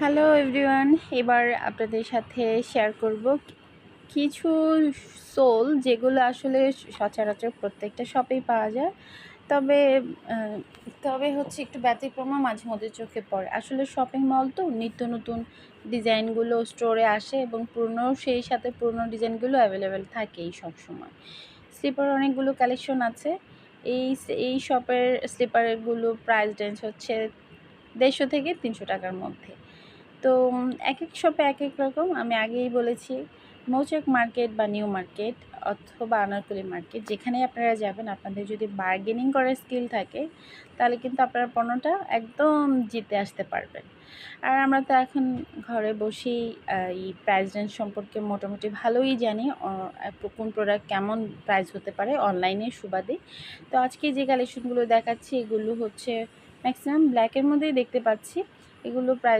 Hello everyone, এবার আপনাদের সাথে শেয়ার করব কিছু সোল যেগুলো আসলে সচরাচর প্রত্যেকটা শপেই পাওয়া যায়। তবে তবে হচ্ছে একটু ব্যতিক্রমও মাঝে মধ্যে চোখে পড়ে। আসলে শপিং মল তো নিত্য নতুন ডিজাইনগুলো স্টোরে আসে এবং পুরনো সেই সাথে পুরনো ডিজাইনগুলো অ্যাভেলেবেল থাকেই সবসময়। স্লিপার অনেকগুলো কালেকশন আছে। এই শপের স্লিপারগুলো প্রাইস রেঞ্জ হচ্ছে 150 থেকে 300 টাকার মধ্যে। তো এক এক শপে এক এক রকম। আমি আগেই বলেছি, মৌচাক মার্কেট বা নিউ মার্কেট অথবা আনারকলি মার্কেট, যেখানে আপনারা যাবেন, আপনাদের যদি বার্গেনিং করার স্কিল থাকে তাহলে কিন্তু আপনারা পণ্যটা একদম জিতে আসতে পারবেন। আর আমরা তো এখন ঘরে বসেই এই প্রাইস রেঞ্জ সম্পর্কে মোটামুটি ভালোই জানি, কোন প্রোডাক্ট কেমন প্রাইস হতে পারে অনলাইনের সুবাদে। তো আজকে যে কালেকশনগুলো দেখাচ্ছি এগুলো হচ্ছে ম্যাক্সিমাম ব্ল্যাকের মধ্যেই দেখতে পাচ্ছি। এগুলো প্রাইস